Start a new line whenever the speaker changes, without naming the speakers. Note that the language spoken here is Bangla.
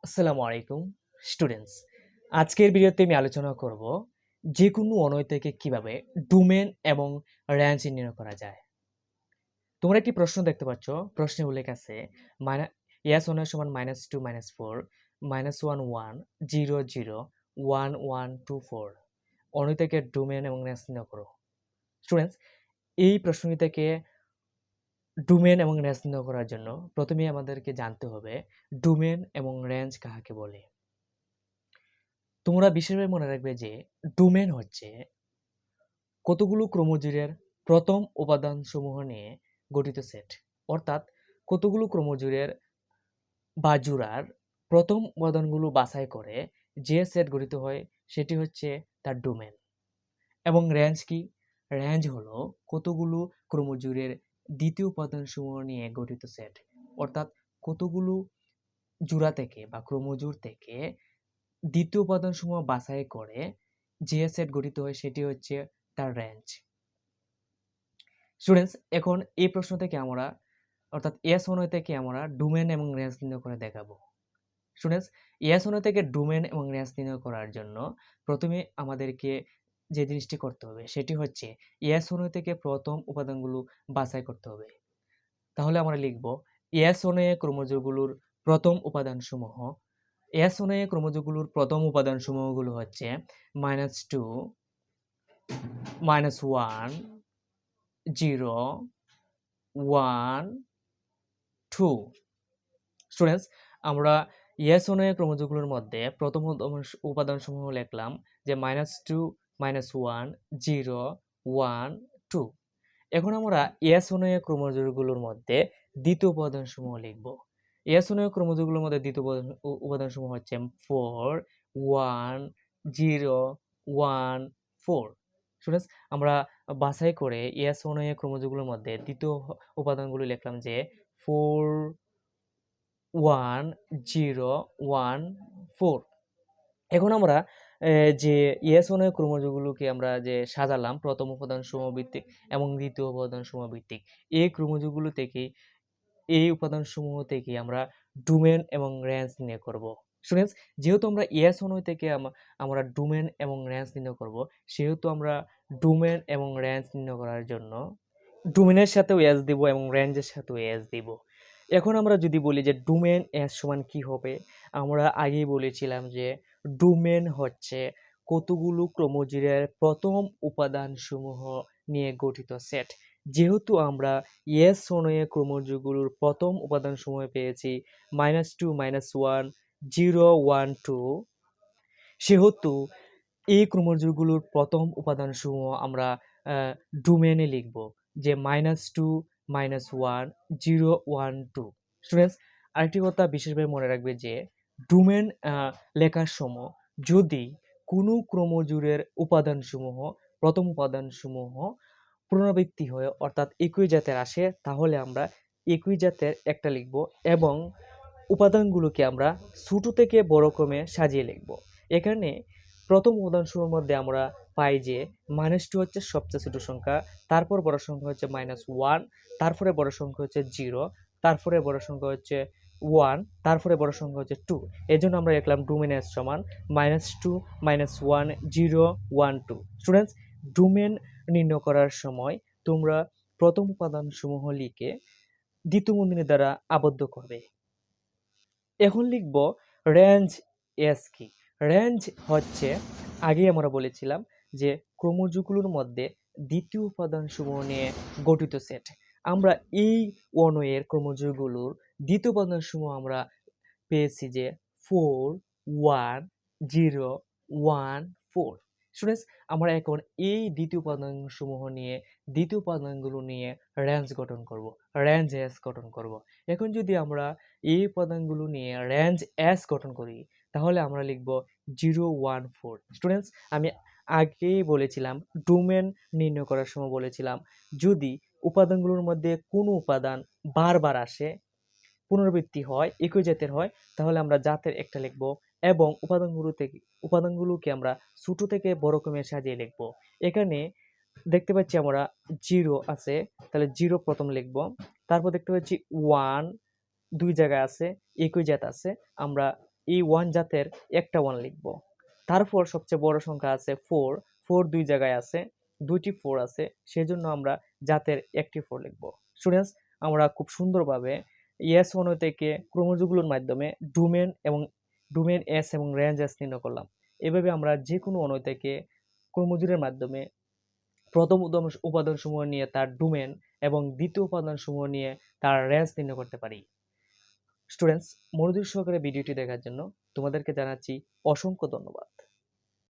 আসসালামু আলাইকুম স্টুডেন্টস। আজকের ভিডিওতে আমি আলোচনা করব যে কোনো অনয় থেকে কিভাবে ডোমেন এবং রেঞ্জ নির্ণয় করা যায়। তোমরা একটি প্রশ্ন দেখতে পাচ্ছ, প্রশ্নে উল্লেখ আছে ইয়াস অনয় সমান -2 -4 -1 1 0 0 1 1 2 4 অনয় থেকে ডোমেন এবং রেঞ্জ নির্ণয় করো। স্টুডেন্টস, এই প্রশ্নটি থেকে ডোমেন এবং রেঞ্জ নির্ণয় করার জন্য প্রথমেই আমাদেরকে জানতে হবে ডোমেন এবং রেঞ্জ কাহাকে বলে। তোমরা বিশেষভাবে মনে রাখবে যে ডোমেন হচ্ছে কতগুলো ক্রোমোজোমের প্রথম উপাদানসমূহ নিয়ে গঠিত সেট, অর্থাৎ কতগুলো ক্রোমোজোমের বা জোড়ার প্রথম উপাদানগুলো বাছাই করে যে সেট গঠিত হয় সেটি হচ্ছে তার ডোমেন। এবং রেঞ্জ কি? রেঞ্জ হলো কতগুলো ক্রোমোজোমের দ্বিতীয় উপাদানসমূহ নিয়ে গঠিত সেট, অর্থাৎ কতগুলো জোড়া থেকে বা ক্রোমোজোর থেকে দ্বিতীয় উপাদানসমূহ বাছাই করে যে সেট গঠিত হয় সেটি হচ্ছে তার রেঞ্জ। স্টুডেন্টস, এখন এই প্রশ্ন থেকে আমরা অর্থাৎ এস অনয় থেকে আমরা ডোমেন এবং রেঞ্জ নির্ণয় করে দেখাবো। স্টুডেন্টস, এস অনয় থেকে ডোমেন এবং রেঞ্জ নির্ণয় করার জন্য প্রথমে আমাদেরকে যে জিনিসটি করতে হবে সেটি হচ্ছে এস অনয় থেকে প্রথম উপাদানগুলো বাছাই করতে হবে। তাহলে আমরা লিখব এস অনয়ে ক্রোমোজোমগুলোর প্রথম উপাদানসমূহ। এস অনয়ে ক্রোমোজোমগুলোর প্রথম উপাদানসমূহগুলো হচ্ছে -2 -1 0 1 2। স্টুডেন্টস, আমরা ইয়েস অনয়ে ক্রোমোজোমগুলোর মধ্যে প্রথম উপাদানসমূহ লিখলাম যে -2 -1 0 1 2। এখন আমরা এস অনয়ে ক্রোমোজোমগুলোর মধ্যে দ্বিতীয় উপাদানসমূহ লিখব। এস অনয়ে ক্রোমোজোমগুলোর মধ্যে দ্বিতীয় উপাদানসমূহ হচ্ছে 4 1 0 1 4। স্টুডেন্টস, আমরা বাছাই করে এস অনয়ে ক্রোমোজোমগুলোর মধ্যে দ্বিতীয় উপাদানগুলো লিখলাম যে 4 1 0 1 4। এখন আমরা যে ইয়েস অনয় ক্রোমোজোমগুলোকে আমরা যে সাজালাম প্রথম উপাদানসমূহ ভিত্তিক এবং দ্বিতীয় উপাদানসমূহ ভিত্তিক, এই ক্রোমোজোমগুলো থেকেই এই উপাদানসমূহ থেকে আমরা ডোমেন এবং রেঞ্জ নির্ণয় করব। স্টুডেন্টস, যেহেতু আমরা ইয়েস অনয় থেকে আমরা ডোমেন এবং রেঞ্জ নির্ণয় করব, সেহেতু আমরা ডোমেন এবং রেঞ্জ নির্ণয় করার জন্য ডোমেনের সাথেও এস দিব এবং রেঞ্জের সাথেও এস দিব। এখন আমরা যদি বলি যে ডোমেন এস সমান কি হবে, আমরা আগেই বলেছিলাম যে ডোমেন হচ্ছে কতগুলো ক্রোমোজোমের প্রথম উপাদানসমূহ নিয়ে গঠিত সেট। যেহেতু আমরা এস অনয়ে ক্রোমোজোমগুলোর প্রথম উপাদানসমূহ পেয়েছি -2 -1 0 1 2, সেহেতু এই ক্রোমোজোমগুলোর প্রথম উপাদানসমূহ আমরা ডোমেনে লিখব যে -2 -1 0 1 2। স্টুডেন্টস, আরেকটি কথা বিশেষভাবে মনে রাখবে যে ডোমেন লেখার সময় যদি কোনো ক্রোমোজোমের উপাদানসমূহ প্রথম উপাদানসমূহ পুনরাবৃত্তি হয় অর্থাৎ একই জাতের আসে, তাহলে আমরা একই জাতের একটা লিখব এবং উপাদানগুলোকে আমরা ছোট থেকে বড় ক্রমে সাজিয়ে লিখব। এখানে প্রথম উপাদানসমূহের মধ্যে আমরা পাই যে -2 হচ্ছে সবচেয়ে ছোট সংখ্যা, তারপর বড় সংখ্যা হচ্ছে -1, তারপরে বড় সংখ্যা হচ্ছে 0, তারপরে বড় সংখ্যা হচ্ছে 1, তারপরে বড় সংখ্যা হচ্ছে 2। এজন্য আমরা লিখলাম ডোমেন এস সমান -2 -1 0 1 2। স্টুডেন্টস, ডোমেন নির্ণয় করার সময় তোমরা প্রথম উপাদানসমূহ লিখে দ্বিতীয় বন্ধনী দ্বারা আবদ্ধ করবে। এখন লিখব রেঞ্জ এস কি। রেঞ্জ হচ্ছে আগেই আমরা বলেছিলাম যে ক্রোমোজোমগুলোর মধ্যে দ্বিতীয় উপাদানসমূহ নিয়ে গঠিত সেট। আমরা এই অণুয়ের ক্রোমোজোমগুলোর দ্বিতীয় উপাদানসমূহ আমরা পেয়েছি যে 4 1 0 1 4। স্টুডেন্টস, আমরা এখন এই দ্বিতীয় উপাদানসমূহ নিয়ে দ্বিতীয় উপাদানগুলো নিয়ে রেঞ্জ গঠন করব, রেঞ্জ এস গঠন করব। এখন যদি আমরা এই উপাদানগুলো নিয়ে রেঞ্জ এস গঠন করি তাহলে আমরা লিখব 0 1 4। স্টুডেন্টস, আমি আগেই বলেছিলাম ডোমেন নির্ণয় করার সময় বলেছিলাম যদি উপাদানগুলোর মধ্যে কোনো উপাদান বারবার আসে, পুনরাবৃত্তি হয়, একই জাতের হয়, তাহলে আমরা জাতের একটা লিখব এবং উপাদানগুলোকে আমরা ছোট থেকে বড় ক্রমে সাজিয়ে লিখব। এখানে দেখতে পাচ্ছি আমরা 0 আছে, তাহলে 0 প্রথম লিখব। তারপর দেখতে পাচ্ছি 1 দুই জায়গায় আছে, একই জাত আছে, আমরা এই 1 জাতের একটা 1 লিখব। তারপর সবচেয়ে বড় সংখ্যা আছে 4, 4 2 জায়গায় আছে, 2টি 4 আছে, সেজন্য আমরা জাতের একটি 4 লিখব। স্টুডেন্টস, আমরা খুব সুন্দরভাবে S অনু থেকে ক্রমযুগগুলোর মাধ্যমে ডোমেন S এবং রেঞ্জ S নির্ণয় করলাম। এভাবে আমরা যেকোনো অণু থেকে ক্রমজোড়ের মাধ্যমে প্রথম উপাদানসমূহ নিয়ে তার ডোমেন এবং দ্বিতীয় উপাদানসমূহ নিয়ে তার রেঞ্জ নির্ণয় করতে পারি। স্টুডেন্টস, মনোযোগ সহকারে ভিডিওটি দেখার জন্য তোমাদেরকে জানাচ্ছি অসংখ্য ধন্যবাদ।